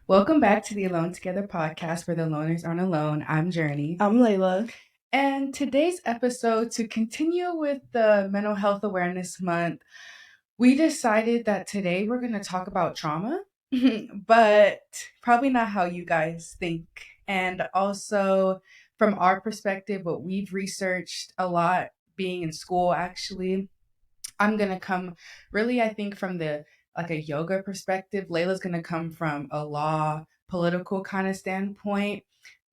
Welcome back to the Alone Together podcast where the loners aren't alone. I'm Journey. I'm Layla. And today's episode, to continue with the Mental Health Awareness Month, we decided that today we're going to talk about trauma, but probably not how you guys think. And also, from our perspective, what we've researched a lot being in school, actually, I'm gonna come really, I think, from the like a yoga perspective. Layla's gonna come from a law, political kind of standpoint.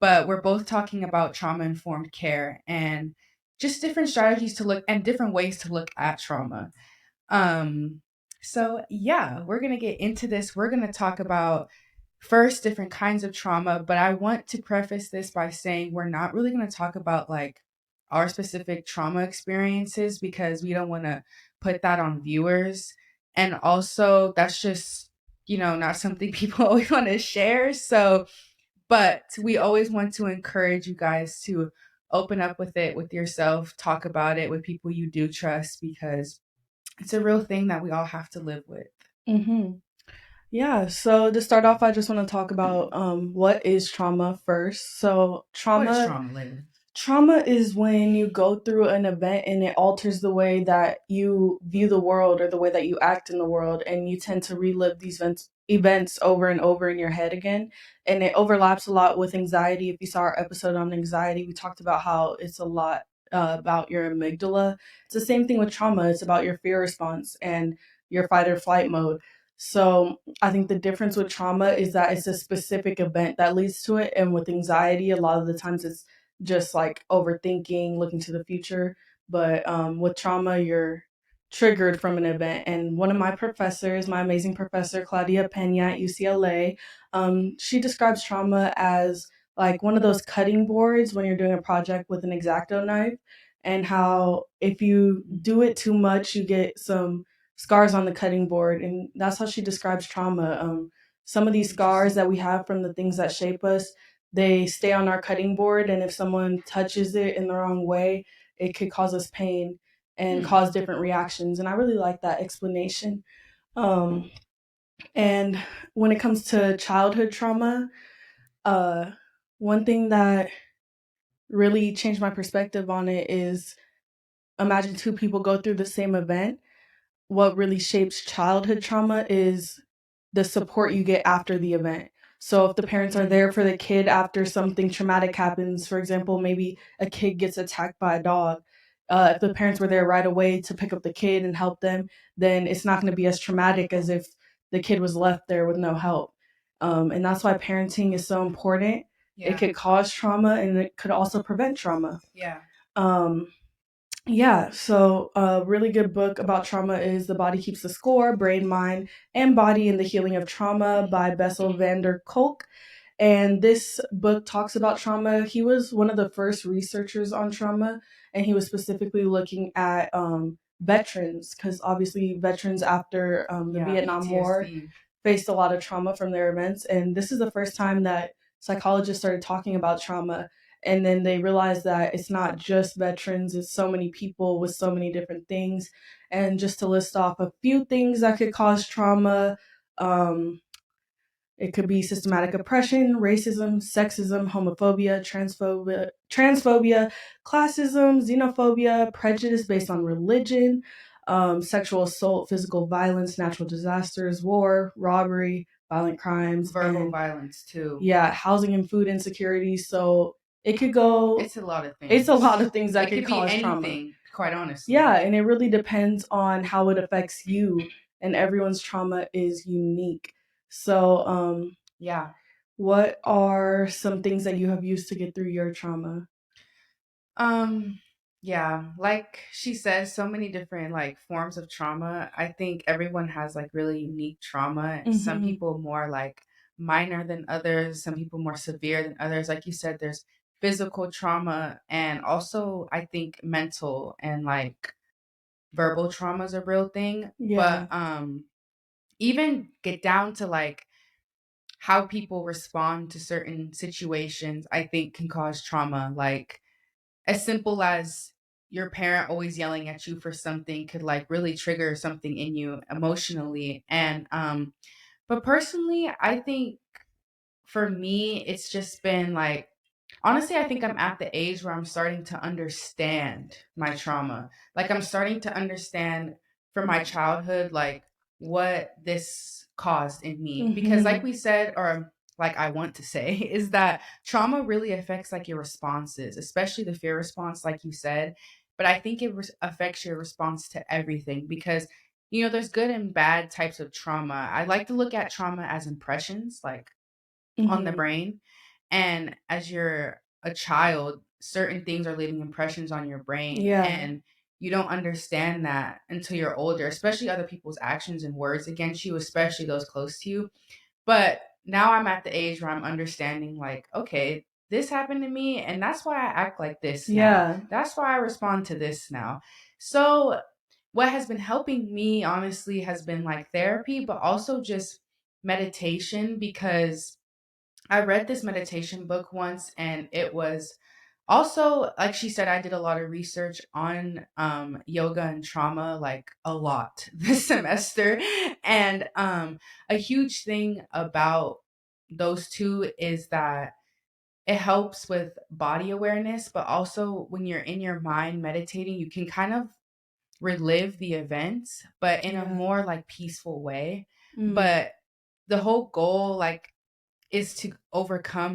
But we're both talking about trauma informed care and just different strategies to look and different ways to look at trauma. Um, so yeah, we're gonna get into this. We're gonna talk about first different kinds of trauma, but I want to preface this by saying we're not really gonna talk about like our specific trauma experiences because we don't want to put that on viewers. And also that's just, not something people always want to share. So, but we always want to encourage you guys to open up with it with yourself, talk about it with people you do trust because it's a real thing that we all have to live with. Mm-hmm. Yeah, so to start off, I just want to talk about what is trauma first. So What is trauma trauma, Layla? trauma is when you go through an event and it alters the way that you view the world or the way that you act in the world, and you tend to relive these events over and over in your head again. And it overlaps a lot with anxiety. If you saw our episode on anxiety, we talked about how it's a lot about your amygdala. It's the same thing with trauma. It's about your fear response and your fight or flight mode. So I think the difference with trauma is that it's a specific event that leads to it, and with anxiety, a lot of the times it's just like overthinking, looking to the future. But with trauma, you're triggered from an event. And one of my professors, my amazing professor, Claudia Pena at UCLA, she describes trauma as like one of those cutting boards when you're doing a project with an X-Acto knife, and how if you do it too much, you get some scars on the cutting board. And that's how she describes trauma. Some of these scars that we have from the things that shape us, they stay on our cutting board, and if someone touches it in the wrong way, it could cause us pain and cause different reactions. And I really like that explanation. um, and when it comes to childhood trauma, uh, one thing that really changed my perspective on it is, imagine two people go through the same event. What really shapes childhood trauma is the support you get after the event. So if the parents are there for the kid after something traumatic happens, for example, maybe a kid gets attacked by a dog, if the parents were there right away to pick up the kid and help them, then it's not going to be as traumatic as if the kid was left there with no help. And that's why parenting is so important. It could cause trauma, and it could also prevent trauma. Yeah. Um, yeah, so a really good book about trauma is The Body Keeps the Score, Brain, Mind, and Body in the Healing of Trauma by Bessel van der Kolk. And this book talks about trauma. He was one of the first researchers on trauma, and he was specifically looking at veterans, because obviously veterans after the Vietnam War faced a lot of trauma from their events. And this is the first time that psychologists started talking about trauma, and then they realized that it's not just veterans, it's so many people with so many different things. And just to list off a few things that could cause trauma, um, it could be systematic oppression, racism, sexism, homophobia, transphobia, classism, xenophobia, prejudice based on religion, sexual assault, physical violence, natural disasters, war, robbery, violent crimes, Verbal and violence too. yeah, housing and food insecurity. So it could go. It's a lot of things. It's a lot of things that It could could be cause trauma. anything, quite honestly. Yeah, and it really depends on how it affects you, and everyone's trauma is unique. So, Yeah. what are some things that you have used to get through your trauma? Um, yeah, like she says, so many different like forms of trauma. I think everyone has like really unique trauma. Some Mm-hmm. people more like minor than others, some people more severe than others. Like you said, there's physical trauma and also I think mental and like verbal trauma is a real thing. Yeah. But even get down to like how people respond to certain situations, I think can cause trauma. Like as simple as your parent always yelling at you for something could like really trigger something in you emotionally. And but personally, I think for me, it's just been like, honestly, I think I'm at the age where I'm starting to understand my trauma. Like, I'm starting to understand from my childhood, like, what this caused in me. Because, like Mhm. we said, or like I want to say, is that trauma really affects like your responses, especially the fear response, like you said. But I think it affects your response to everything because, there's good and bad types of trauma. I like to look at trauma as impressions, like on the Mhm. brain. And as you're a child, certain things are leaving impressions on your brain. Yeah. And you don't understand that until you're older, especially other people's actions and words against you, especially those close to you. But now I'm at the age where I'm understanding, like, okay, this happened to me, and that's why I act like this now. Yeah. That's why I respond to this now. So, what has been helping me, honestly, has been like therapy, but also just meditation because I read this meditation book once and it was also, like she said, I did a lot of research on yoga and trauma, like a lot this semester. And a huge thing about those two is that it helps with body awareness, but also when you're in your mind meditating, you can kind of relive the events, but in a Yeah. more like peaceful way. Mm. But the whole goal, like, is to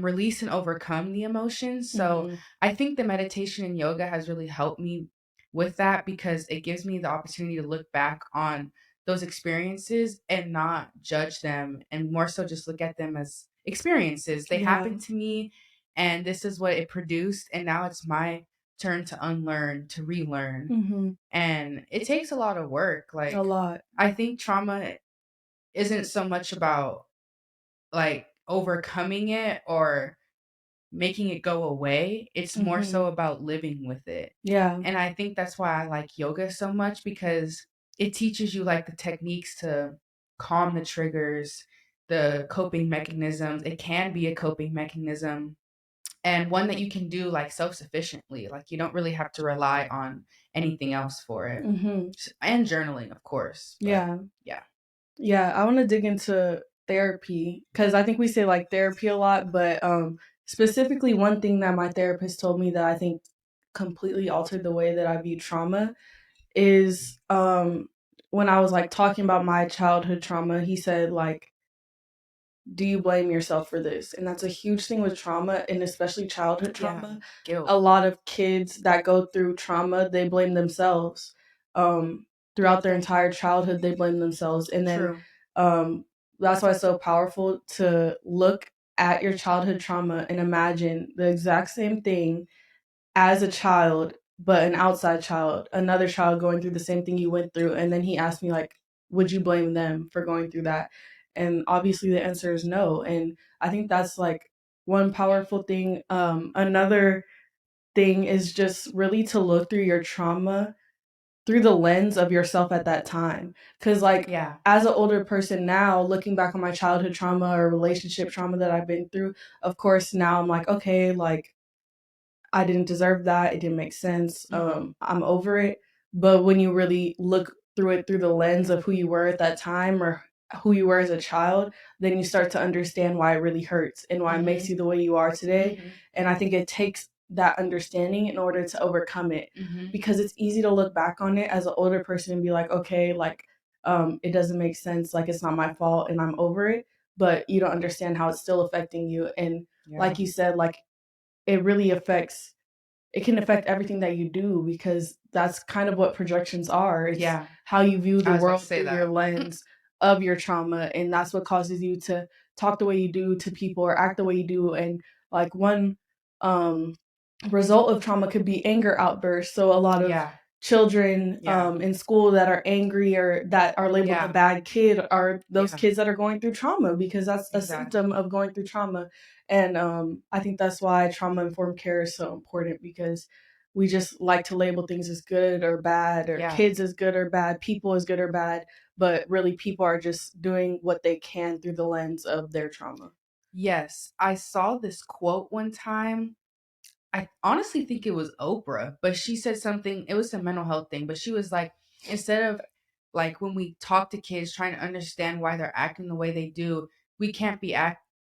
release and overcome the emotions. So Mhm. I think the meditation and yoga has really helped me with that because it gives me the opportunity to look back on those experiences and not judge them and more so just look at them as experiences. They Yeah. happened to me and this is what it produced. And now it's my turn to unlearn, to relearn. Mhm. And it takes a lot of work. A Like, lot. I think trauma isn't so much about like overcoming it or making it go away. It's more so Mhm. about living with it. Yeah. And I think that's why I like yoga so much because it teaches you like the techniques to calm the triggers, the coping mechanisms. It can be a coping mechanism and one that you can do like self-sufficiently. Like you don't really have to rely on anything else for it. Mhm. And journaling, of course, but Yeah. yeah. Yeah, I want to dig into therapy cuz I think we say like therapy a lot, but specifically one thing that my therapist told me that I think completely altered the way that I view trauma is when I was like talking about my childhood trauma, he said like, do you blame yourself for this? And that's a huge thing with trauma, and especially childhood Yeah. trauma. A Guilt. lot of kids that go through trauma, they blame themselves. Throughout their entire childhood, they blame themselves. And then True. um, that's why it's so powerful to look at your childhood trauma and imagine the exact same thing as a child, but an outside child, another child going through the same thing you went through. And then he asked me, like, would you blame them for going through that? And obviously the answer is no. And I think that's like one powerful thing. Another thing is just really to look through your trauma through the lens of yourself at that time. Because, like, Yeah. as an older person now, looking back on my childhood trauma or relationship trauma that I've been through, of course, now I'm like, okay, like, I didn't deserve that. It didn't make sense. Mhm. I'm over it. But when you really look through it through the lens of who you were at that time or who you were as a child, then you start to understand why it really hurts and why it makes Mhm. you the way you are today. Mhm. And I think it takes that understanding in order to overcome it Mhm. because it's easy to look back on it as an older person and be like, okay, like, it doesn't make sense. Like, it's not my fault and I'm over it. But you don't understand how it's still affecting you. And Yeah. like you said, like, it really affects it can affect everything that you do because that's kind of what projections are. It's Yeah. how you view the I was about to world say through your that. lens of your trauma, and that's what causes you to talk the way you do to people or act the way you do. And like one um result of trauma could be anger outbursts. So a lot of Yeah. children Yeah. in school that are angry or that are labeled the Yeah. bad kid are those Yeah. kids that are going through trauma because that's a Exactly. symptom of going through trauma. And I think that's why trauma informed care is so important because we just like to label things as good or bad or Yeah. kids as good or bad, people as good or bad, but really people are just doing what they can through the lens of their trauma. Yes. I saw this quote one time. I honestly think it was Oprah, but she said something, it was a mental health thing, but she was like, instead of like when we talk to kids trying to understand why they're acting the way they do, we can't be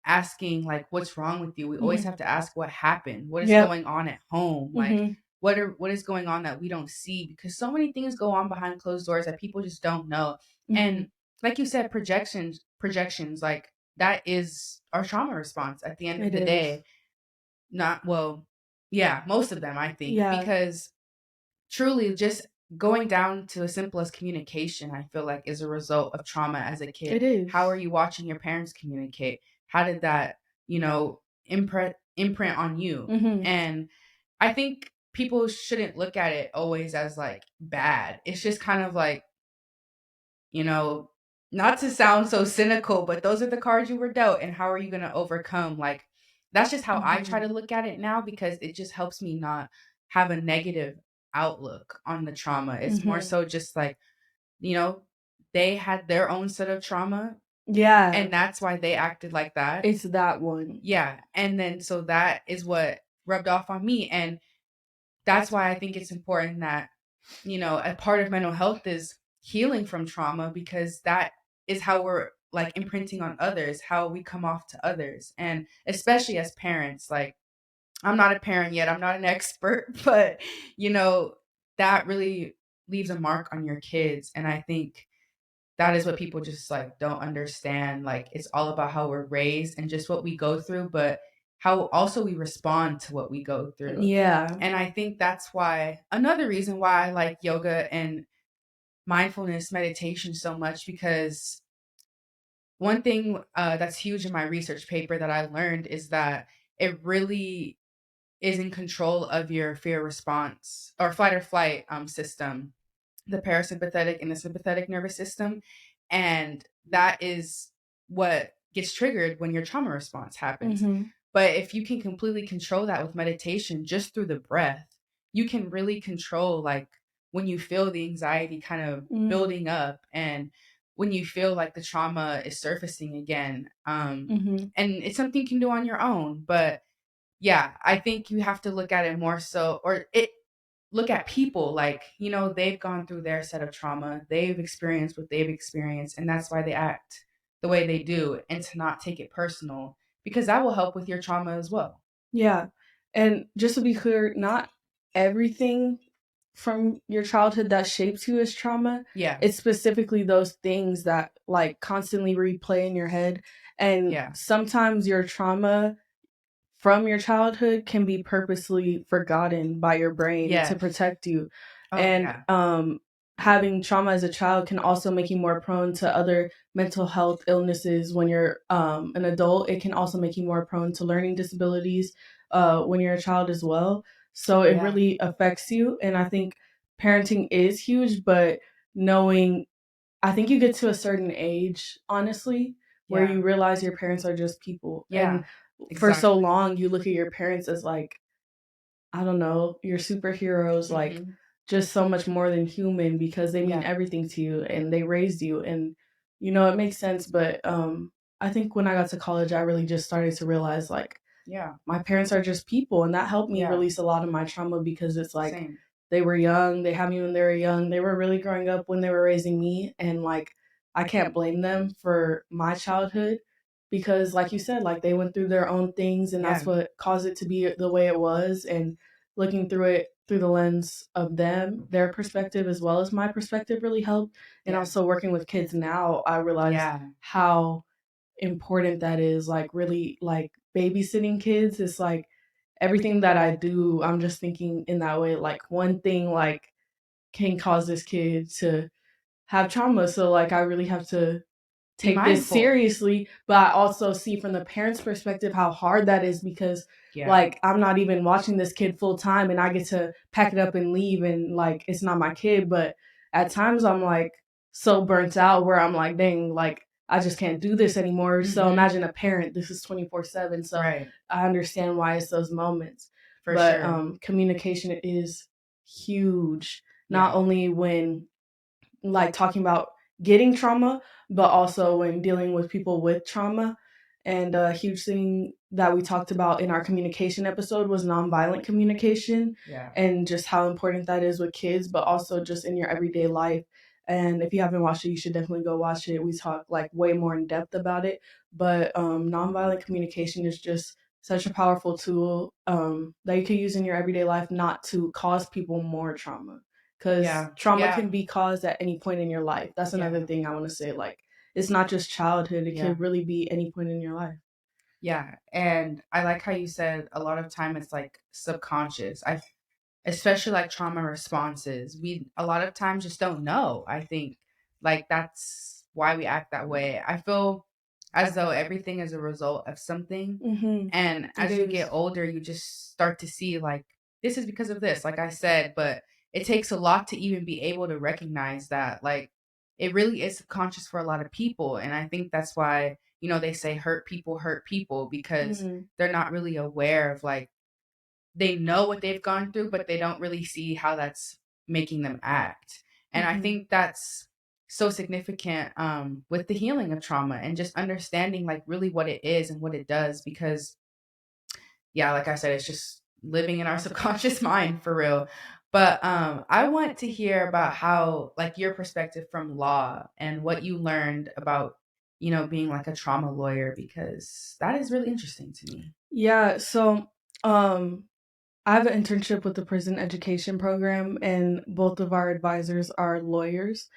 asking like what's wrong with you. We always Mhm. have to ask what happened, what is Yep. going on at home, like Mhm. what is going on that we don't see, because so many things go on behind closed doors that people just don't know. Mhm. And like you said, projections, like that is our trauma response at the end of It the is. day. Not well, yeah, most of them I think, Yeah, because truly just going down to as simple as communication, I feel like is a result of trauma as a kid. it How are is. you watching your parents communicate? How did that, imprint on you? Mhm. And I think people shouldn't look at it always as like bad. It's just kind of like, you know, not to sound so cynical, but those are the cards you were dealt, and how are you going to overcome? Like, that's just how I try Mhm. to look at it now, because it just helps me not have a negative outlook on the trauma. It's more Mhm. so just like, you know, they had their own set of trauma, Yeah, and that's why they acted like that. it's that one. Yeah. And then so that is what rubbed off on me. And that's why I think it's important that, a part of mental health is healing from trauma, because that is how we're like imprinting on others, how we come off to others. And especially as parents, like I'm not a parent yet, I'm not an expert, but you know, that really leaves a mark on your kids. And I think that is what people just like don't understand. Like it's all about how we're raised and just what we go through, but how also we respond to what we go through. Yeah. And I think that's why another reason why I like yoga and mindfulness meditation so much, because one thing that's huge in my research paper that I learned is that it really is in control of your fear response or fight or flight system, the parasympathetic and the sympathetic nervous system. And that is what gets triggered when your trauma response happens. Mhm. But if you can completely control that with meditation just through the breath, you can really control like when you feel the anxiety kind of Mm. building up, and when you feel like the trauma is surfacing again. Mhm. And it's something you can do on your own. But yeah, I think you have to look at it more so, or it look at people like, they've gone through their set of trauma, they've experienced what they've experienced, and that's why they act the way they do, and to not take it personal, because that will help with your trauma as well. Yeah. And just to be clear, not everything from your childhood that shapes you is trauma. Yeah. It's specifically those things that like constantly replay in your head. And Yeah. sometimes your trauma from your childhood can be purposely forgotten by your brain to Yes. protect you. Oh And yeah. having trauma as a child can also make you more prone to other mental health illnesses when you're an adult. It can also make you more prone to learning disabilities when you're a child as well. So it Yeah. really affects you. And I think parenting is huge, but knowing, I think you get to a certain age, honestly, where Yeah. you realize your parents are just people. Yeah. And for so Exactly. long, you look at your parents as like, I don't know, your superheroes, like Mhm. just so much more than human because they mean Yeah. everything to you and they raised you. And, it makes sense. But I think when I got to college, I really just started to realize like, Yeah. my parents are just people, and that helped me Yeah. release a lot of my trauma because it's like Same. they were young, they had me when they were young, they were really growing up when they were raising me, and like I can't blame them for my childhood because like you said, like they went through their own things and that's Yeah. what caused it to be the way it was. And looking through it through the lens of them, their perspective as well as my perspective really helped. And Yeah. also working with kids now, I realize Yeah. how important that is, like really like babysitting kids is like everything that I do, I'm just thinking in that way, like one thing like can cause this kid to have trauma. So like I really have to Be take this mindful. seriously, but I also see from the parents' perspective how hard that is because Yeah. like I'm not even watching this kid full time and I get to pack it up and leave and like it's not my kid, but at times I'm like so burnt out where I'm like, dang, like I just can't do this anymore. So Mhm. imagine a parent, this is 24/7. So Right. I understand why it's those moments. For But sure. communication is huge. Not Yeah. only when like talking about getting trauma, but also when dealing with people with trauma. And a huge thing that we talked about in our communication episode was nonviolent communication Yeah. and just how important that is with kids, but also just in your everyday life And if you haven't watched it, you should definitely go watch it. We talk like way more in depth about it. But nonviolent communication is just such a powerful tool that you can use in your everyday life, not to cause people more trauma, because Yeah. trauma Yeah. can be caused at any point in your life. That's another Yeah. thing I want to say. Like, it's not just childhood; it Yeah. could really be any point in your life. Yeah. And I like how you said a lot of time it's like subconscious. I especially like trauma responses. We a lot of times just don't know. I think like that's why we act that way. I feel as though everything is a result of something. Mm-hmm. And It as you is. get older, you just start to see like this is because of this, like I said, but it takes a lot to even be able to recognize that like it really is subconscious for a lot of people. And I think that's why, they say hurt people because Mm-hmm. they're not really aware of like they know what they've gone through, but they don't really see how that's making them act. And I Mm-hmm. think that's so significant with the healing of trauma and just understanding like really what it is and what it does. Because, yeah, like I said, it's just living in our subconscious mind for real. But I want to hear about how, like, your perspective from law and what you learned about, being like a trauma lawyer, because that is really interesting to me. Yeah. So, um, I have an internship with the prison education program, and both of our advisors are lawyers.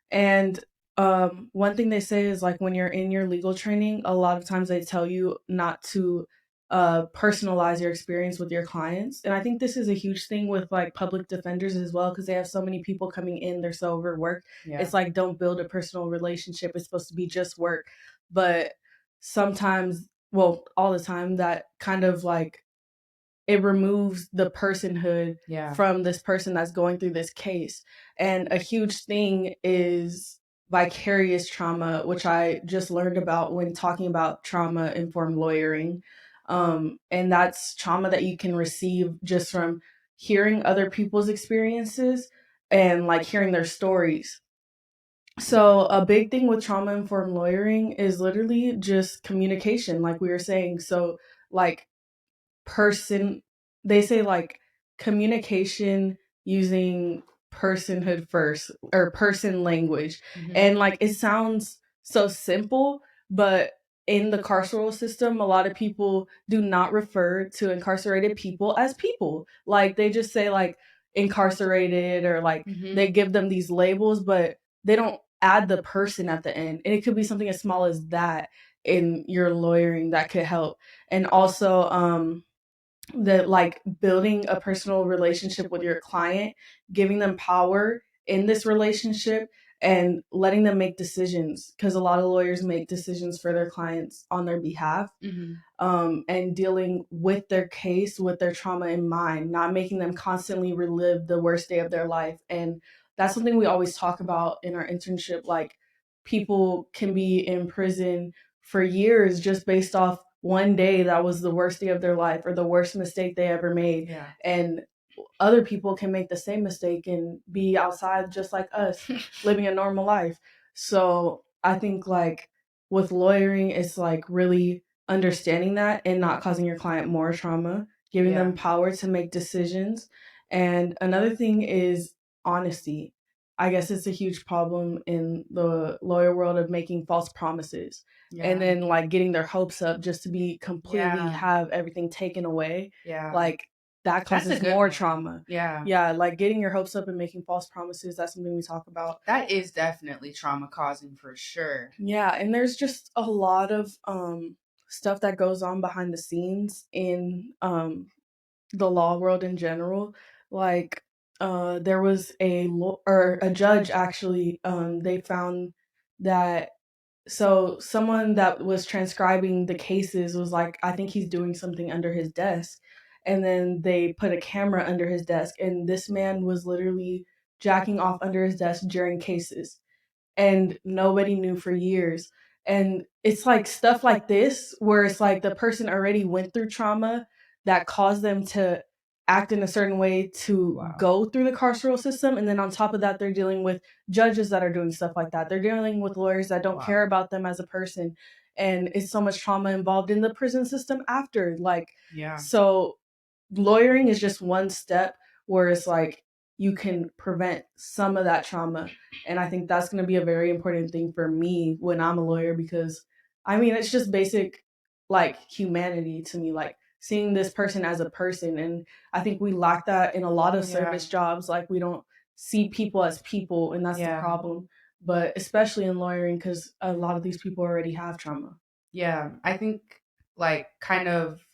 And one thing they say is like when you're in your legal training, a lot of times they tell you not to personalize your experience with your clients. And I think this is a huge thing with like public defenders as well, because they have so many people coming in, they're so overworked. Yeah. It's like, don't build a personal relationship. It's supposed to be just work. But sometimes, well, all the time, that kind of like it removes the personhood Yeah. from this person that's going through this case. And a huge thing is vicarious trauma, which I just learned about when talking about trauma informed lawyering. And that's trauma that you can receive just from hearing other people's experiences and like hearing their stories. So, a big thing with trauma informed lawyering is literally just communication, like we were saying. So, like, person they say like communication using personhood first or person language, Hmm. and like it sounds so simple, but in the carceral system a lot of people do not refer to incarcerated people as people. Like they just say like incarcerated, or like Hmm. they give them these labels, but they don't add the person at the end, and it could be something as small as that in your lawyering that could help. And also that like building a personal relationship with your client, giving them power in this relationship, and letting them make decisions, because a lot of lawyers make decisions for their clients on their behalf, Hmm. and dealing with their case with their trauma in mind, not making them constantly relive the worst day of their life. And that's something we always talk about in our internship. Like, people can be in prison for years just based off one day that was the worst day of their life or the worst mistake they ever made. Yeah. And other people can make the same mistake and be outside just like us, living a normal life. So I think like with lawyering, it's like really understanding that and not causing your client more trauma, giving Yeah. them power to make decisions. And another thing is honesty. I guess it's a huge problem in the lawyer world of making false promises and Yeah. then like getting their hopes up just to be completely Yeah. have everything taken away. Yeah. Like that That's a causes good more one. trauma. Yeah. Yeah, like getting your hopes up and making false promises, that's something we talk about. That is definitely trauma causing for sure. Yeah, and there's just a lot of stuff that goes on behind the scenes in the law world in general. Like there was or a judge actually, they found that, so someone that was transcribing the cases was like, I think he's doing something under his desk. And then they put a camera under his desk, and this man was literally jacking off under his desk during cases, and nobody knew for years. And it's like stuff like this where it's like the person already went through trauma that caused them to act in a certain way to Wow. go through the carceral system. And then on top of that, they're dealing with judges that are doing stuff like that. They're dealing with lawyers that don't Wow. care about them as a person. And it's so much trauma involved in the prison system after. Like, Yeah. so lawyering is just one step where it's like you can prevent some of that trauma. And I think that's going to be a very important thing for me when I'm a lawyer, because I mean, it's just basic like humanity to me, like seeing this person as a person. And I think we lack that in a lot of Yeah. service jobs. Like we don't see people as people, and that's the Yeah. problem. But especially in lawyering, because a lot of these people already have trauma. Yeah. I think, like, kind of,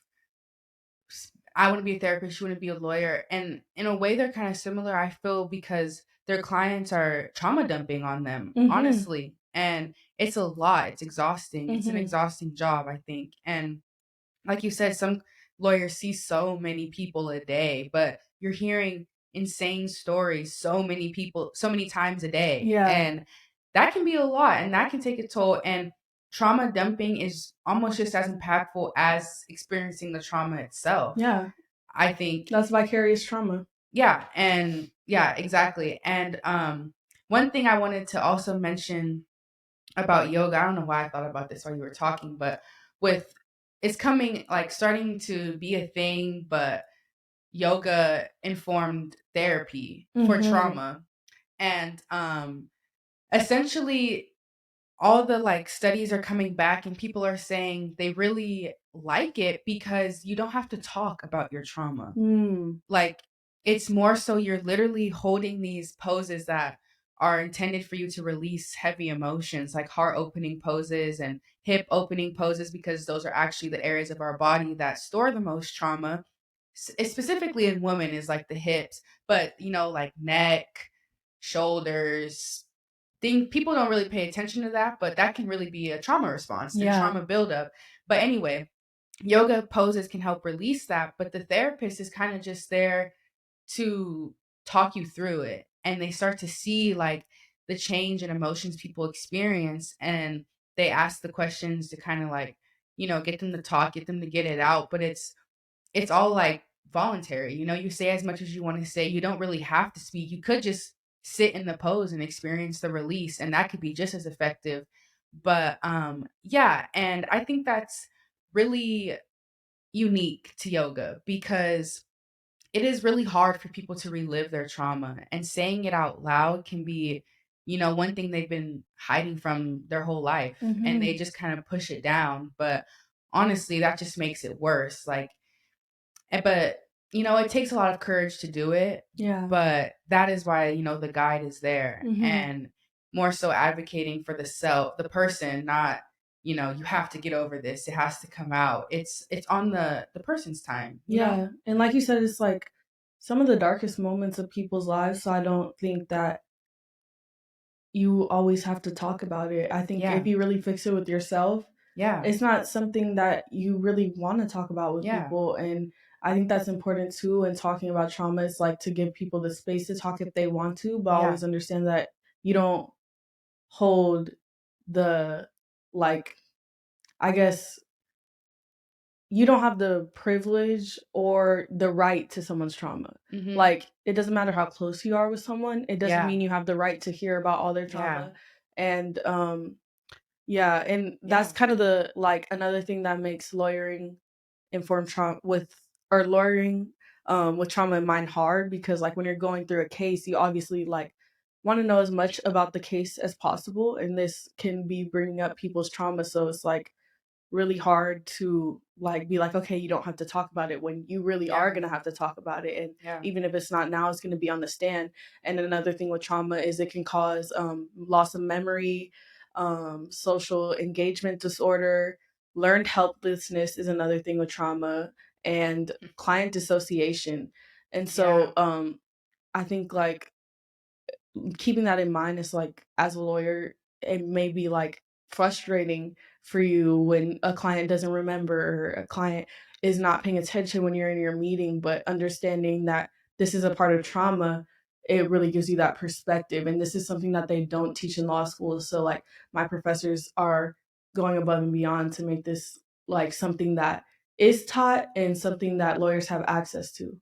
I want to be a therapist, you want to be a lawyer. And in a way, they're kind of similar, I feel, because their clients are trauma dumping on them, Mm-hmm. honestly. And it's a lot. It's exhausting. It's an Mm-hmm. exhausting job, I think. And like you said, some lawyers see so many people a day, but you're hearing insane stories so many people, so many times a day. Yeah. And that can be a lot and that can take a toll. And trauma dumping is almost just as impactful as experiencing the trauma itself. Yeah. I think, That's vicarious trauma. yeah, and yeah, exactly. And one thing I wanted to also mention about yoga, I don't know why I thought about this while you were talking, but with it's coming, like, starting to be a thing, but yoga informed therapy for Mm-hmm. trauma. And essentially all the, like, studies are coming back and people are saying they really like it because you don't have to talk about your trauma. Mm. Like, it's more so you're literally holding these poses that are intended for you to release heavy emotions, like heart opening poses and hip opening poses, because those are actually the areas of our body that store the most trauma. Specifically in women is like the hips, but like neck, shoulders. Think people don't really pay attention to that, but that can really be a trauma response and Yeah. trauma buildup. But anyway, yoga poses can help release that, but the therapist is kind of just there to talk you through it. And they start to see, like, the change in emotions people experience, and they ask the questions to kind of, like, get them to talk, get them to get it out. But it's all, like, voluntary. You say as much as you want to say. You don't really have to speak. You could just sit in the pose and experience the release, and that could be just as effective. But yeah, and I think that's really unique to yoga, because it is really hard for people to relive their trauma, and saying it out loud can be, one thing they've been hiding from their whole life, and they Mm-hmm. just kind of push it down. But honestly, that just makes it worse. Like, but it takes a lot of courage to do it. Yeah. But that is why, the guide is there, Mm-hmm. and more so advocating for the self, the person, not, you have to get over this, it has to come out. It's on the person's time. Yeah. And like you said, it's like some of the darkest moments of people's lives. So I don't think that you always have to talk about it. I think if Yeah. you really fix it with yourself, Yeah. it's not something that you really want to talk about with Yeah. people. And I think that's important too. And talking about trauma is like to give people the space to talk if they want to, but Yeah. always understand that you don't hold the, like, I guess you don't have the privilege or the right to someone's trauma. Mhm. Like, it doesn't matter how close you are with someone, it doesn't Yeah. mean you have the right to hear about all their Yeah. trauma. And yeah, and that's Yeah. kind of the, like, another thing that makes lawyering informed trauma with, or lawyering with trauma in mind hard, because like when you're going through a case, you obviously like want to know as much about the case as possible, and this can be bringing up people's trauma. So it's like really hard to like be like, okay, you don't have to talk about it, when you really are Yeah. going to have to talk about it. And Yeah. even if it's not now, it's going to be on the stand. And another thing with trauma is it can cause loss of memory, social engagement disorder, learned helplessness is another thing with trauma, and client dissociation. And Yeah. so I think like keeping that in mind is like, as a lawyer, it may be like frustrating for you when a client doesn't remember, or a client is not paying attention when you're in your meeting, but understanding that this is a part of trauma, it really gives you that perspective. And this is something that they don't teach in law school. So like my professors are going above and beyond to make this like something that is taught and something that lawyers have access to.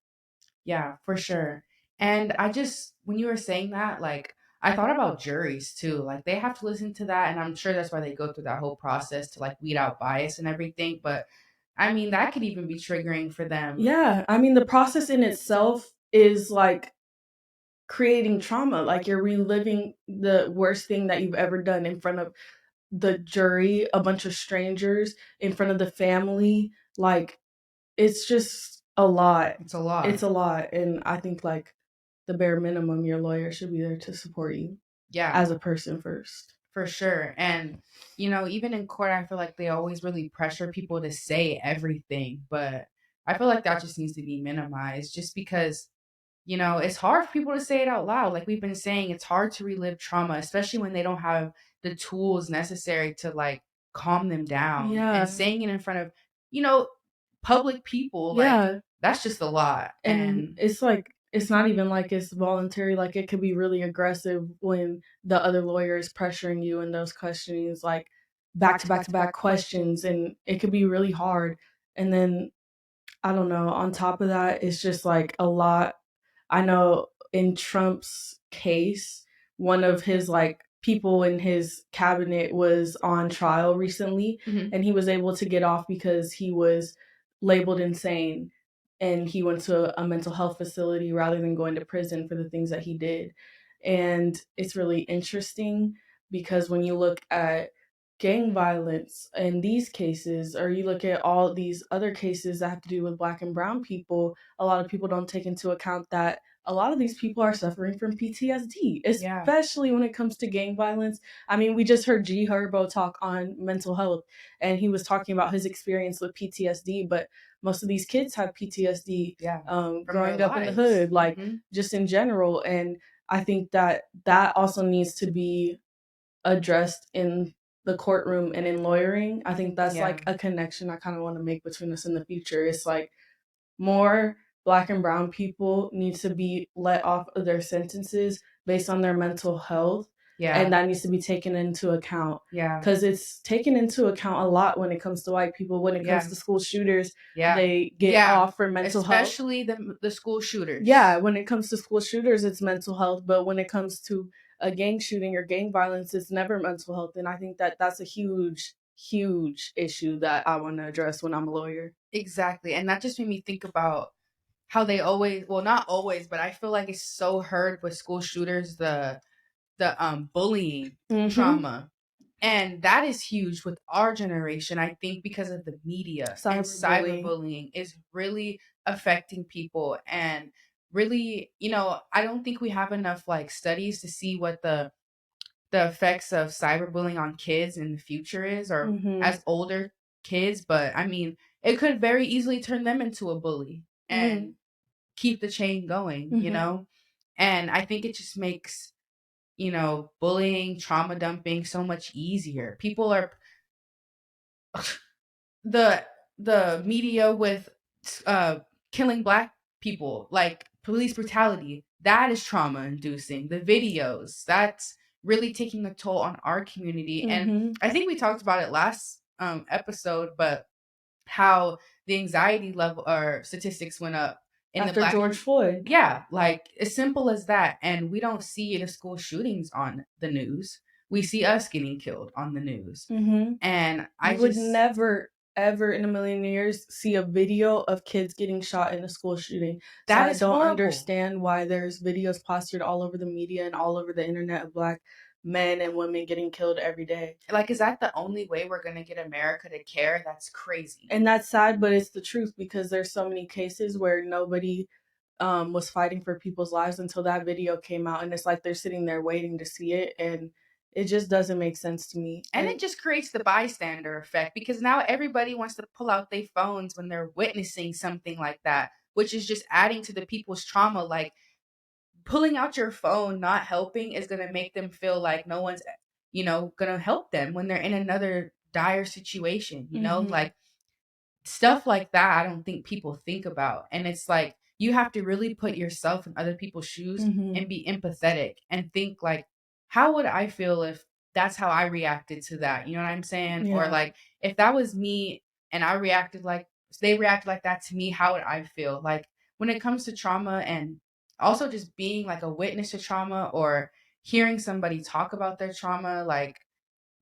Yeah, for sure. And I just, when you were saying that, like, I thought about juries too. Like, they have to listen to that, and I'm sure that's why they go through that whole process to, like, weed out bias and everything. But I mean, that could even be triggering for them. Yeah, I mean, the process in itself is like creating trauma. Like you're reliving the worst thing that you've ever done in front of the jury, a bunch of strangers, in front of the family. Like it's just a lot. It's a It's lot. a lot. And I think like the bare minimum, your lawyer should be there to support you Yeah, as a person first. for sure. And, even in court, I feel like they always really pressure people to say everything, but I feel like that just needs to be minimized just because, it's hard for people to say it out loud. Like we've been saying, it's hard to relive trauma, especially when they don't have the tools necessary to like calm them down. And Yeah. saying it in front of, you know, public people, like Yeah. that's just a lot. And And it's like it's not even like it's voluntary. Like it could be really aggressive when the other lawyer is pressuring you and those questionings, like back to back to back questions, and it could be really hard. And then I don't know, on top of that, it's just like a lot. I know in Trump's case, one of his like people in his cabinet was on trial recently, mhm, and he was able to get off because he was labeled insane, and he went to a mental health facility rather than going to prison for the things that he did. And it's really interesting because when you look at gang violence in these cases, or you look at all these other cases that have to do with black and brown people, a lot of people don't take into account that a lot of these people are suffering from PTSD, yeah, especially when it comes to gang violence. I mean, we just heard G Herbo talk on mental health, and he was talking about his experience with PTSD, but most of these kids have PTSD yeah, from their growing up in the lives. hood, like Hmm. just in general. And I think that that also needs to be addressed in the courtroom and in lawyering. I think that's Yeah, like a connection I kind of want to make between us in the future. It's like more black and brown people need to be let off of their sentences based on their mental health, yeah, and that needs to be taken into account yeah, because it's taken into account a lot when it comes to white people. When it comes yeah, to school shooters, yeah, they get yeah. off for mental health. Especially the school shooters. Yeah, when it comes to school shooters, it's mental health, but when it comes to a gang shooting or gang violence, it's never mental health. And I think that that's a huge, huge issue that I want to address when I'm a lawyer. Exactly. And that just made me think about how they always, well, not always, but I feel like it's so heard with school shooters, the bullying Mm-hmm. trauma. And that is huge with our generation, I think, because of the media and Cyberbullying. cyberbullying is really affecting people. And really, I don't think we have enough like studies to see what the effects of cyberbullying on kids in the future is, or Mm-hmm. as older kids. But I mean, it could very easily turn them into a bully Mm-hmm. and keep the chain going, Mm-hmm. And I think it just makes, bullying, trauma dumping so much easier. People are the the media with uh killing black people, like police brutality, that is trauma inducing. The videos, that's really taking a toll on our community. And Mm-hmm. I think we talked about it last episode, but how the anxiety level or statistics went up in the After black George Floyd. yeah, like as simple as that. And we don't see the school shootings on the news. We see us getting killed on the news. Mm-hmm. And I You would just never, ever in a million years see a video of kids getting shot in a school shooting. So that I is don't horrible. understand why there's videos plastered all over the media and all over the internet of black men and women getting killed every day. Like, is that the only way we're gonna get America to care? That's crazy. And that's sad, but it's the truth because there's so many cases where nobody was fighting for people's lives until that video came out, and it's like they're sitting there waiting to see it, and it just doesn't make sense to me. And it just creates the bystander effect because now everybody wants to pull out their phones when they're witnessing something like that, which is just adding to the people's trauma. Like pulling out your phone, not helping, is gonna make them feel like no one's, gonna help them when they're in another dire situation, Mm-hmm. like stuff like that. I don't think people think about. And it's like you have to really put yourself in other people's shoes Mm-hmm. and be empathetic and think like, how would I feel if that's how I reacted to that? You know what I'm saying? Or Yeah. like if that was me and I reacted like they reacted like that to me, how would I feel? Like when it comes to trauma and also just being like a witness to trauma or hearing somebody talk about their trauma, like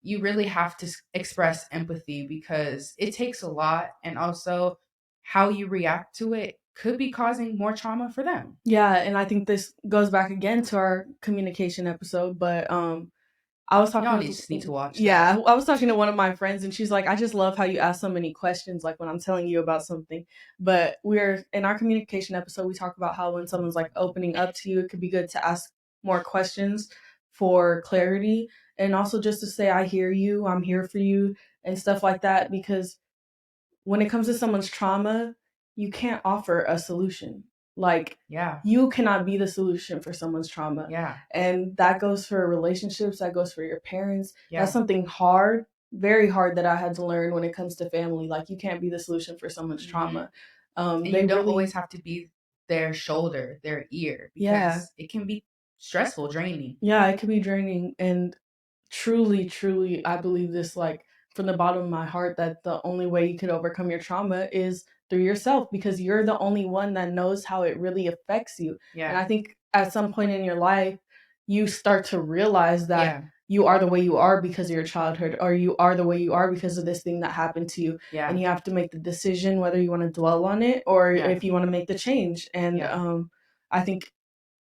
you really have to express empathy because it takes a lot, and also how you react to it could be causing more trauma for them. Yeah, and I think this goes back again to our communication episode, but I was talking Y'all with just need to watch that. yeah, I was talking to one of my friends and she's like, I just love how you ask so many questions like when I'm telling you about something. But we're in our communication episode, we talk about how when someone's like opening up to you, it could be good to ask more questions for clarity and also just to say I hear you, I'm here for you and stuff like that because when it comes to someone's trauma, you can't offer a solution. Like, Yeah. you cannot be the solution for someone's trauma. Yeah. And that goes for relationships, that goes for your parents. Yeah. That's something hard, very hard that I had to learn when it comes to family. Like, you can't be the solution for someone's trauma. And They you don't really, always have to be their shoulder, their ear, yeah. because it can be stressful, draining. Yeah, it can be draining. And truly, truly, I believe this like from the bottom of my heart that the only way you could overcome your trauma is through yourself because you're the only one that knows how it really affects you. Yeah. And I think at some point in your life, you start to realize that Yeah. you are the way you are because of your childhood, or you are the way you are because of this thing that happened to you. Yeah. And you have to make the decision whether you want to dwell on it or Yeah. if you want to make the change. And Yeah. I think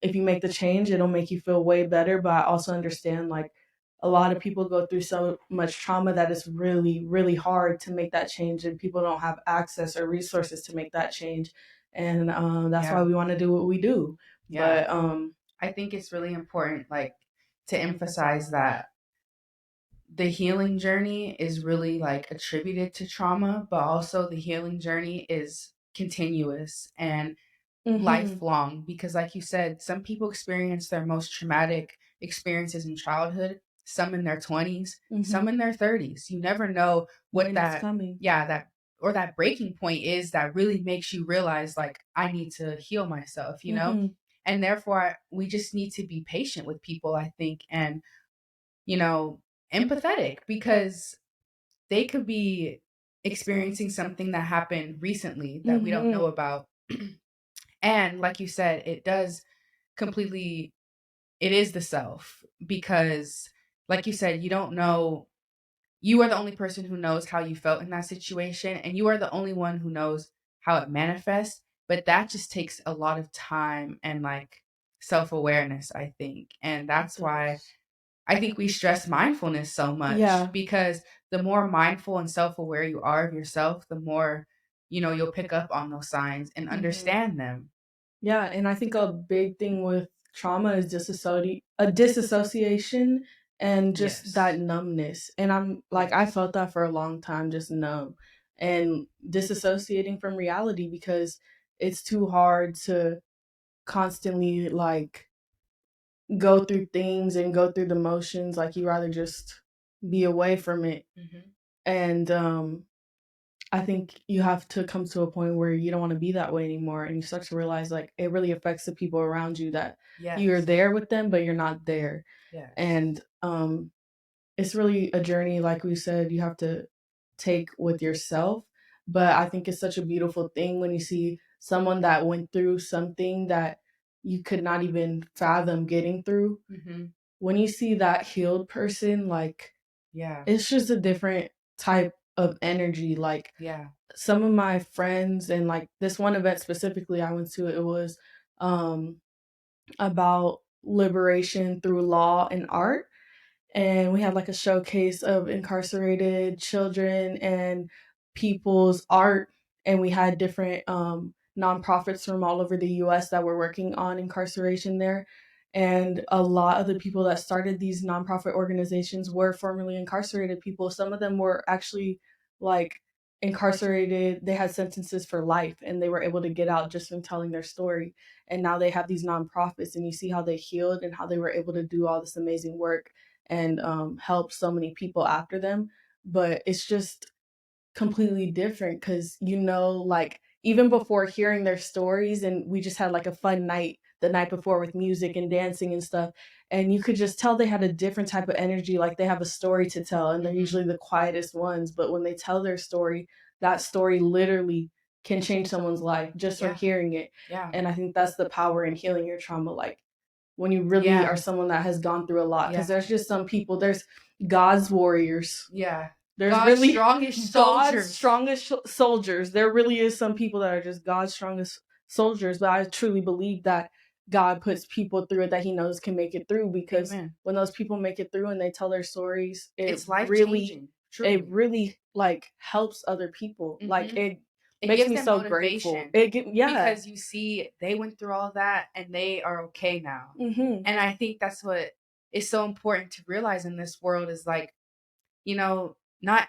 if you make the change, it'll make you feel way better. But I also understand like a lot of people go through so much trauma that it's really, really hard to make that change, and people don't have access or resources to make that change. And that's why Yeah. we want to do what we do. Yeah. But I think it's really important, like, to emphasize that the healing journey is really like attributed to trauma, but also the healing journey is continuous and mhm, lifelong because, like you said, some people experience their most traumatic experiences in childhood, some in their 20s, some mhm, in their 30s. You never know what when it's that, coming. yeah, that, or that breaking point is that really makes you realize, like, I need to heal myself, you know? Mhm, And therefore, we just need to be patient with people, I think, and, you know, empathetic because they could be experiencing something that happened recently that we don't know mhm, about. And like you said, it does completely, it is the self because, like you said, you don't know, you are the only person who knows how you felt in that situation, and you are the only one who knows how it manifests. But that just takes a lot of time and like self awareness, I think. And it that's why does. I think we stress mindfulness so much Yeah. because the more mindful and self aware you are of yourself, the more, you know, you'll pick up on those signs and Mhm. understand them. Yeah, and I think a big thing with trauma is disassociation and just that Yes. numbness. And I'm like I Yes. felt that for a long time, just numb and disassociating from reality because it's too hard to constantly like go through things and go through the motions. Like you rather just be away from it. Hmm. And I think you have to come to a point where you don't want to be that way anymore, and you start to realize like it really affects the people around you that you're Yes. there with them, but you're not there. Yes. And it's really a journey, like we said, you have to take with yourself. But I think it's such a beautiful thing when you see someone that went through something that you could not even fathom getting through. Hmm. When you see that healed person, like Yeah. it's just a different type of energy. Like Yeah. some of my friends and like this one event specifically I went to, it was um about liberation through law and art, and we had like a showcase of incarcerated children and people's art, and we had different nonprofits from all over the US that were working on incarceration there. And a lot of the people that started these nonprofit organizations were formerly incarcerated people. Some of them were actually like incarcerated, they had sentences for life and they were able to get out just from telling their story. And now they have these nonprofits, and you see how they healed and how they were able to do all this amazing work and help so many people after them. But it's just completely different because, you know, like even before hearing their stories, and we just had like a fun night the night before with music and dancing and stuff. And you could just tell they had a different type of energy. Like they have a story to tell, and they're Hmm. usually the quietest ones. But when they tell their story, that story literally can change someone's life just from Yeah. hearing it. Yeah. And I think that's the power in healing your trauma. Like when you really are Yeah. someone that has gone through a lot, because Yeah. there's just some people, there's God's warriors, Yeah. there's God's really strongest God's soldiers. strongest soldiers. There really is some people that are just God's strongest soldiers, but I truly believe that God puts people through it that he knows can make it through, because Amen. when those people make it through and they tell their stories, It's life changing, it truly. really like helps other people. Like Hmm. it It makes gives me them so grateful. motivation Yeah. because you see they went through all that and they are okay now. Mhm. And I think that's what is so important to realize in this world is like, not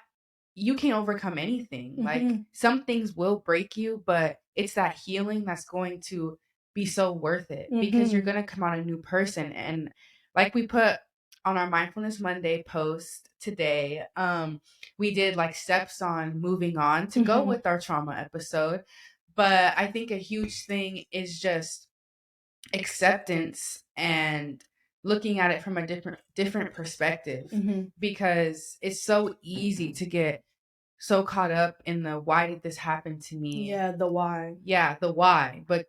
you can overcome anything. Like Mhm. some things will break you, but it's that healing that's going to be so worth it because you're Mhm. going to come out a new person. And like we put on our Mindfulness Monday post today, we did like steps on moving on to go Mhm. with our trauma episode. But I think a huge thing is just acceptance and looking at it from a different perspective Mhm. because it's so easy to get so caught up in the why did this happen to me. Yeah, the why. Yeah, the why, but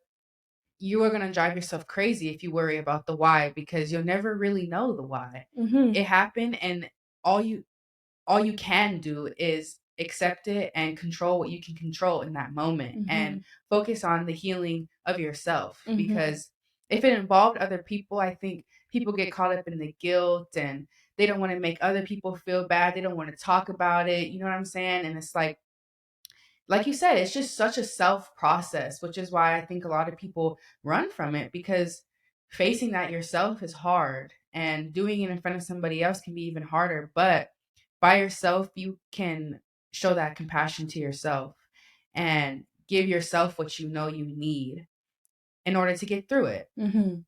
you are going to drive yourself crazy if you worry about the why because you'll never really know the why Mhm. it happened. And all you can do is accept it and control what you can control in that moment and Mhm. focus on the healing of yourself Mhm. because if it involved other people, I think people get caught up in the guilt and they don't want to make other people feel bad, they don't want to talk about it, you know what I'm saying? And it's like you said, it's just such a self process, which is why I think a lot of people run from it because facing that yourself is hard and doing it in front of somebody else can be even harder. But by yourself, you can show that compassion to yourself and give yourself what you know you need in order to get through it. Mhm.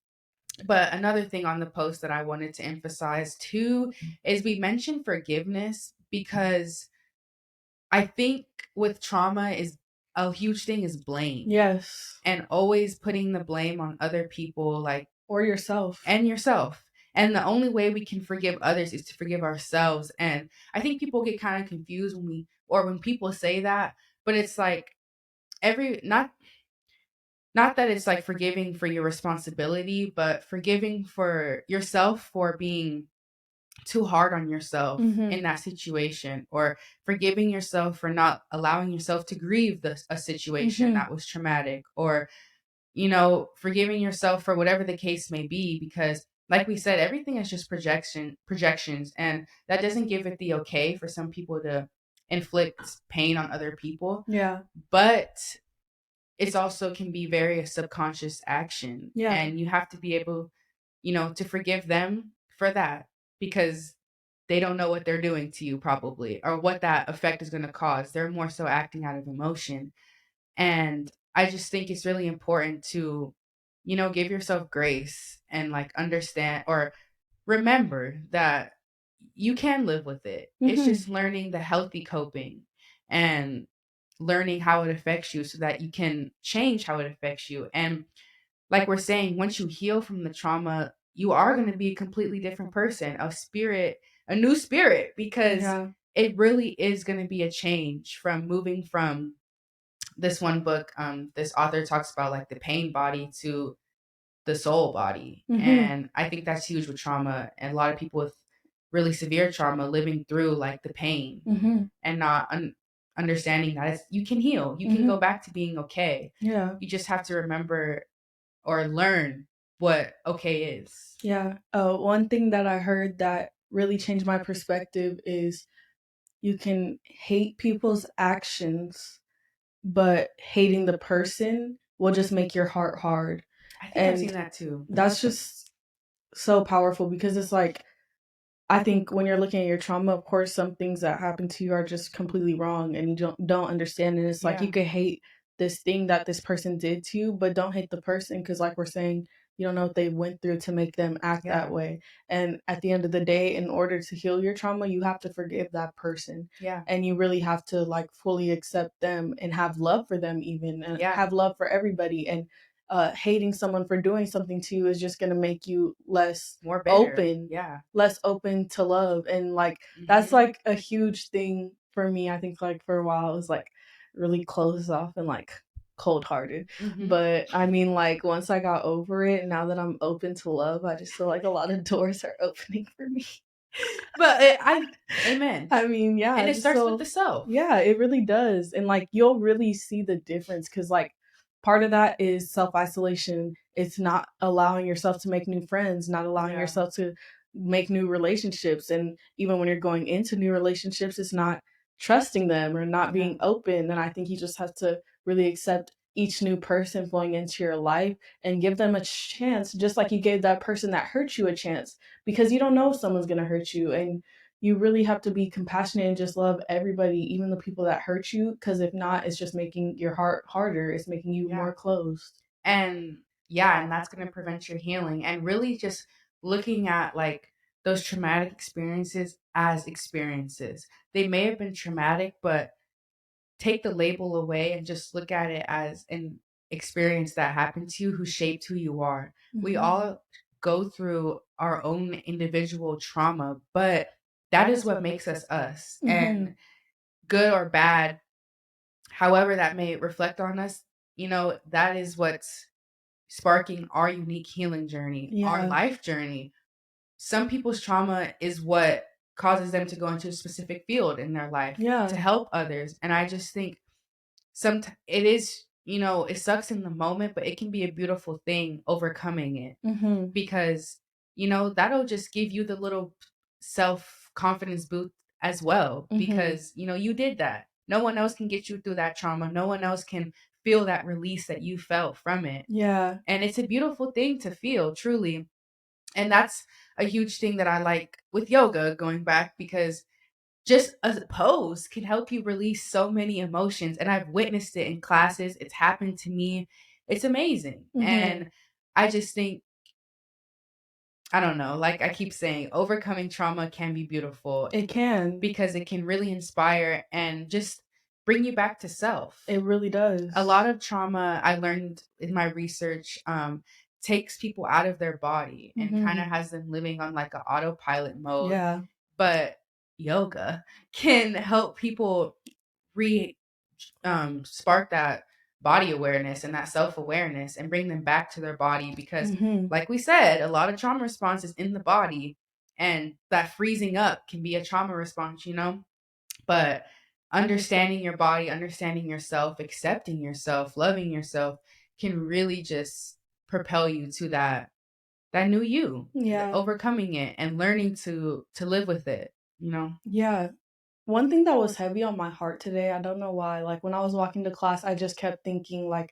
But another thing on the post that I wanted to emphasize too is we mentioned forgiveness because I think with trauma is a huge thing is blame Yes. and always putting the blame on other people like Or yourself. and yourself. And the only way we can forgive others is to forgive ourselves. And I think people get kind of confused when people say that, but it's like every not that it's like forgiving for your responsibility, but forgiving for yourself for being too hard on yourself in Mhm. that situation or forgiving yourself for not allowing yourself to grieve a situation Mhm. that was traumatic or forgiving yourself for whatever the case may be because like we said everything is just projections and that doesn't give it the okay for some people to inflict pain on other people, Yeah. but it's also can be very a subconscious action Yeah. and you have to be able to forgive them for that because they don't know what they're doing to you probably or what that effect is going to cause. They're more so acting out of emotion. And I just think it's really important to give yourself grace and like understand or remember that you can live with it. It's Mhm. just learning the healthy coping and learning how it affects you so that you can change how it affects you. And like we're saying, once you heal from the trauma, you are going to be a completely different person, a new spirit, because Yeah. it really is going to be a change from moving from this one book. This author talks about like the pain body to the soul body. Mhm. And I think that's huge with trauma. And a lot of people with really severe trauma living through like the pain Mhm. and not understanding that you can heal, you can go Mhm. back to being okay. Yeah. You just have to remember or learn what okay is. Yeah. Oh, one thing that I heard that really changed my perspective is you can hate people's actions, but hating the person will just make your heart hard. I think I've seen And that too. that's just so powerful, because it's like, I think when you're looking at your trauma, of course, some things that happen to you are just completely wrong and you don't understand. And it's like you Yeah. could hate this thing that this person did to you, but don't hate the person, because, like we're saying, you don't know what they went through to make them act that Yeah. way. And at the end of the day, in order to heal your trauma, you have to forgive that person, Yeah. and you really have to like fully accept them and have love for them, even, and Yeah. have love for everybody. And hating someone for doing something to you is just going to make you More bitter. open Yeah. less open to love. And like that's Hmm. like a huge thing for me. I think like for a while it was like really closed off and like cold hearted. Hmm. But I mean, like once I got over it, now that I'm open to love, I just feel like a lot of doors are opening for me. But amen. I mean, yeah, And I it just starts with feel, the self. yeah, it really does. And like you'll really see the difference, because like part of that is self isolation. It's not allowing yourself to make new friends, not allowing Yeah. yourself to make new relationships. And even when you're going into new relationships, it's not trusting them or not Yeah. being open. And I think you just have to really accept each new person flowing into your life and give them a chance, just like you gave that person that hurt you a chance, because you don't know if someone's going to hurt you. And you really have to be compassionate and just love everybody, even the people that hurt you, because if not, it's just making your heart harder. It's making you Yeah. more closed. And yeah, and that's going to prevent your healing. And really just looking at like those traumatic experiences as experiences. They may have been traumatic, but take the label away and just look at it as an experience that happened to you who shaped who you are. We Mm-hmm. all go through our own individual trauma, but that is what makes us us. Mm-hmm. And good or bad, however that may reflect on us, that is what's sparking our unique healing journey, our Yeah. life journey. Some people's trauma is what causes them to go into a specific field in their life Yeah. to help others. And I just think it is, it sucks in the moment, but it can be a beautiful thing overcoming it Mm-hmm. because, that'll just give you the little self confidence boost as well Mm-hmm. because, you did that. No one else can get you through that trauma. No one else can feel that release that you felt from it. Yeah. And it's a beautiful thing to feel, truly. And that's a huge thing that I like with yoga, going back, because just a pose can help you release so many emotions. And I've witnessed it in classes. It's happened to me. It's amazing. Mm-hmm. And I just think, I don't know, like I keep saying, overcoming trauma can be beautiful It can. because it can really inspire and just bring you back to self. It really A does. lot of trauma, I learned in my research, takes people out of their body and kind Mm-hmm. of has them living on like an autopilot mode. Yeah. But yoga can help people re spark that body awareness and that self awareness and bring them back to their body because, Mm-hmm. like we said, a lot of trauma response is in the body, and that freezing up can be a trauma response. But understanding your body, understanding yourself, accepting yourself, loving yourself can really just propel you to that new you, Yeah. overcoming it and learning to live with it. Yeah. One thing that was heavy on my heart today, I don't know why, like when I was walking to class, I just kept thinking like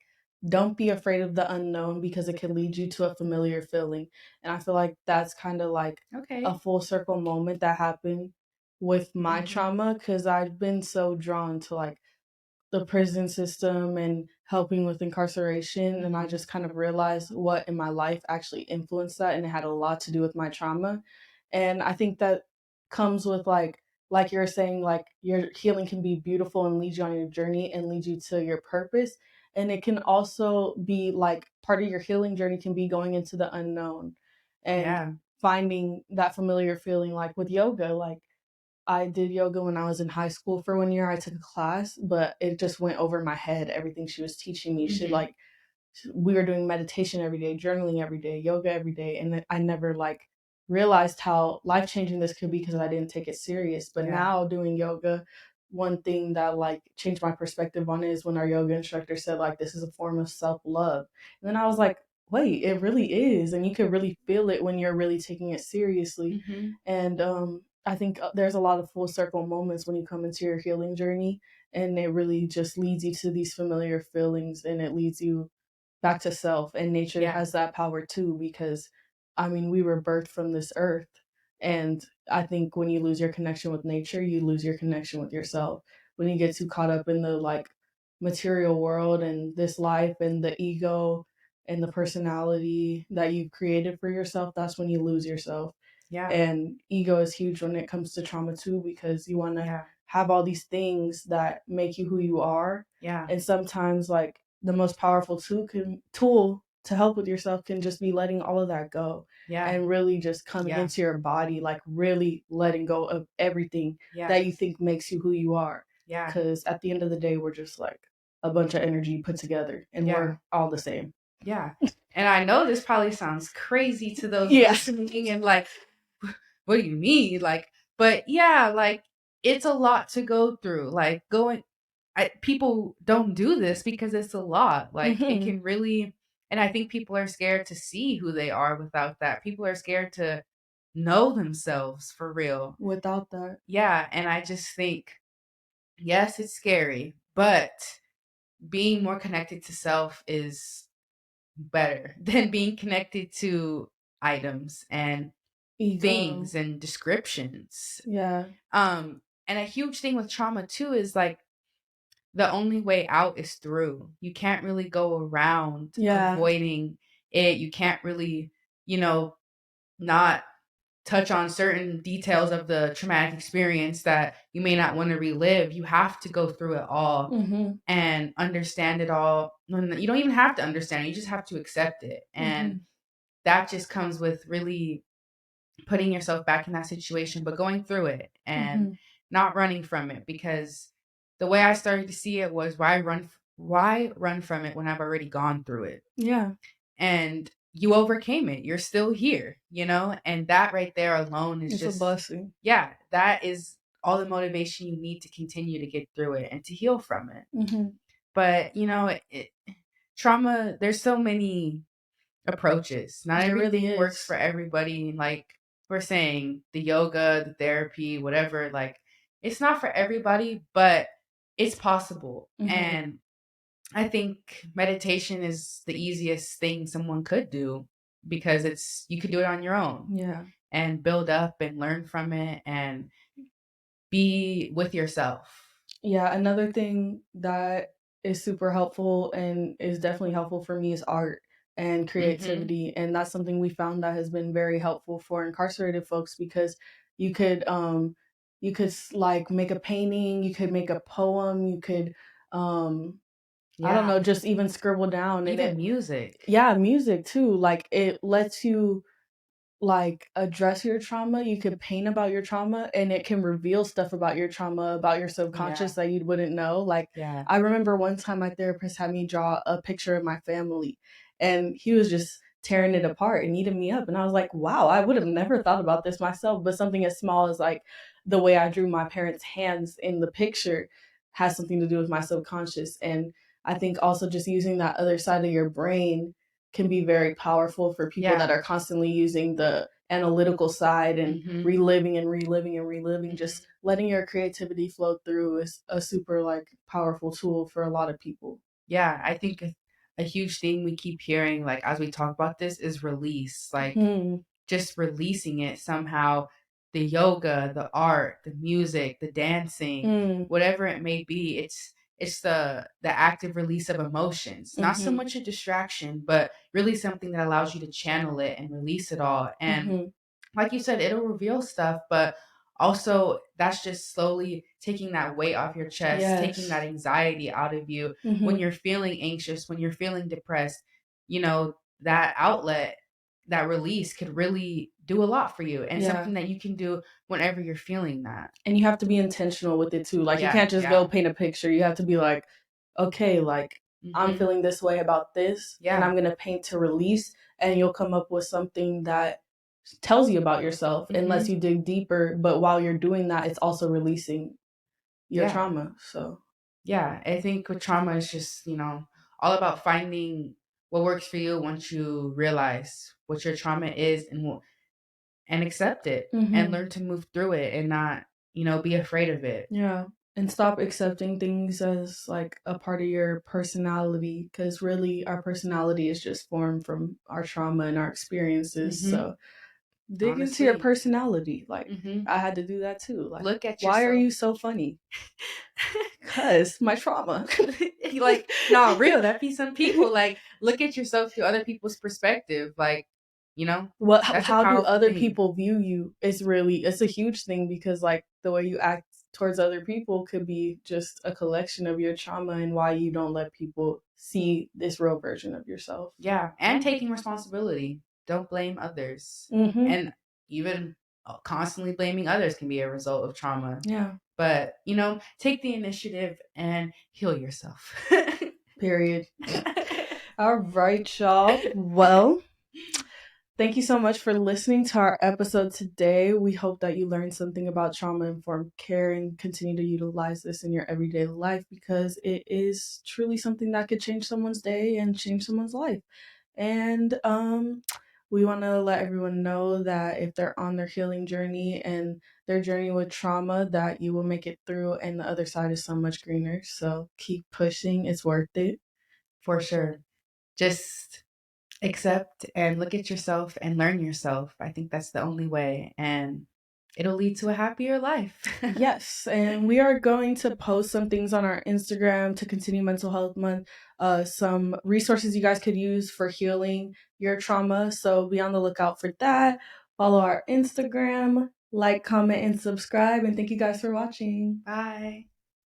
don't be afraid of the unknown because it can lead you to a familiar feeling. And I feel like that's kind of like a Okay. full circle moment that happened with my Mhm. trauma, cuz I've been so drawn to like the prison system and helping with incarceration, and I Mhm. just kind of realized what in my life actually influenced that, and it had a lot to do with my trauma. And I think that comes with like you're saying, like your healing can be beautiful and lead you on your journey and lead you to your purpose. And it can also be like part of your healing journey can be going into the unknown and Yeah. finding that familiar feeling, like with yoga. Like I did yoga when I was in high school for 1 year. I took a class, but it just went over my head. Everything she was teaching me, Mhm. we were doing meditation every day, journaling every day, yoga every day, and I never like realized how life changing this could be because I didn't take it serious. But Yeah. now doing yoga, one thing that like changed my perspective on it is when our yoga instructor said like this is a form of self love, and then I was like, wait, it really is, and you can really feel it when you're really taking it seriously. Mhm. And I think there's a lot of full circle moments when you come into your healing journey, and it really just leads you to these familiar feelings, and it leads you back to self. And nature Yeah. has that power too, because I mean we were birthed from this earth, and I think when you lose your connection with nature, you lose your connection with yourself. When you get too caught up in the like material world and this life and the ego and the personality that you've created for yourself, that's when you lose yourself. Yeah. And ego is huge when it comes to trauma too, because you want to Yeah. have all these things that make you who you are. Yeah. And sometimes like the most powerful tool to help with yourself can just be letting all of that go Yeah. and really just coming Yeah. into your body, like really letting go of everything Yeah. that you think makes you who you are. Yeah. Because at the end of the day, we're just like a bunch of energy put together and Yeah. we're all the same. Yeah. And I know this probably sounds crazy to those Yeah. listening and like, what do you mean? Like, but yeah, like it's a lot to go through. Like going, people don't do this because it's a lot. Like it Mhm. can really, and I think people are scared to see who they are without that. People are scared to know themselves for real. Without that. Yeah, and I just think yes, it's scary, but being more connected to self is better than being connected to items and Ego. things and descriptions. Yeah. And a huge thing with trauma too is like the only way out is through. You can't really go around Yeah. avoiding it. You can't really, you know, not touch on certain details of the traumatic experience that you may not want to relive. You have to go through it all Mhm. and understand it all. You don't even have to understand it, you just have to accept it. And Mhm. that just comes with really putting yourself back in that situation, but going through it and Mhm. not running from it. Because the way I started to see it was why run from it when I've already gone through it? Yeah. And you overcame it. You're still here, you know? And that right there alone is It's a just, blessing. yeah, that is all the motivation you need to continue to get through it and to heal from it. Mhm. But, trauma, there's so many approaches. Not There really everything works is. for everybody. Like we're saying, the yoga, the therapy, whatever, like it's not for everybody, but it's possible. Mhm. And I think meditation is the easiest thing someone could do because it's you could do it on your own Yeah. and build up and learn from it and be with yourself. Yeah, another thing that is super helpful and is definitely helpful for me is art and Mhm. creativity. And that's something we found that has been very helpful for incarcerated folks because you could like make a painting, you could make a poem, you could I don't Yeah. know, just even scribble down and Even it music. yeah, music too. Like it lets you like address your trauma. You could paint about your trauma and it can reveal stuff about your trauma, about your Yeah. subconscious that you wouldn't know. Like Yeah. I remember one time my therapist had me draw a picture of my family and he was just tearing it apart and eating me up. And I was like, wow, I would have never thought about this myself. But something as small as like the way I drew my parents' hands in the picture has something to do with my subconscious. And I think also just using that other side of your brain can be very powerful for people that Yeah. are constantly using the analytical side and Mhm. reliving and reliving and reliving. Mhm. Just letting your creativity flow through is a super like powerful tool for a lot of people. Yeah, I think a huge thing we keep hearing, like as we talk about this, is release. Like Hmm. just releasing it somehow. The yoga, the art, the music, the dancing, Mm. whatever it may be, it's the active release of emotions. Not so Hmm. much a distraction, but really something that allows you to channel it and release it all. And Hmm. like you said, it'll reveal stuff, but also that's just slowly taking that weight off your chest, taking that Yes. anxiety out of you when Hmm. you're feeling anxious, when you're feeling depressed. That outlet, that release could really do a lot for you and Yeah. something that you can do whenever you're feeling that. And you have to be intentional with it too. Like you Yeah, can't just yeah. go paint a picture. You have to be like, okay, like I'm Mhm. feeling this way about this and Yeah. I'm going to paint to release and you'll come up with something that tells you about yourself and lets Mhm. you dig deeper, but while you're doing that it's also releasing your Yeah. trauma. So, Yeah, I think with trauma is just, all about finding what works for you once you realize what your trauma is and accept it and mhm. learn to move through it and not, be afraid of it. Yeah. And stop accepting things as like a part of your personality because really our personality is just formed from our trauma and our experiences. Mhm. So dig into your Honestly. personality. Like Mhm. I had to do that too. Like, Look at why are yourself. you so funny? Cause my trauma. Like, no, real, that be some people like look at yourself through other people's perspective. Like, What? that's a How do powerful other thing. people view you? It's a huge thing because like the way you act towards other people could be just a collection of your trauma and why you don't let people see this real version of yourself. Yeah, and taking responsibility. Don't blame others. Mm-hmm. And even constantly blaming others can be a result of trauma. Yeah. But, take the initiative and heal yourself. Period. All right, y'all. Well, Thank you so much for listening to our episode today. We hope that you learned something about trauma informed care and continue to utilize this in your everyday life because it is truly something that could change someone's day and change someone's life. And we want to let everyone know that if they're on their healing journey and their journey with trauma, that you will make it through, and the other side is so much greener. So keep pushing; it's worth it. For sure. Just accept and look at yourself and learn yourself. I think that's the only way, and it'll lead to a happier life. Yes, and we are going to post some things on our Instagram to continue Mental Health Month, some resources you guys could use for healing your trauma. So be on the lookout for that. Follow our Instagram, like, comment, and subscribe. And thank you guys for watching. Bye.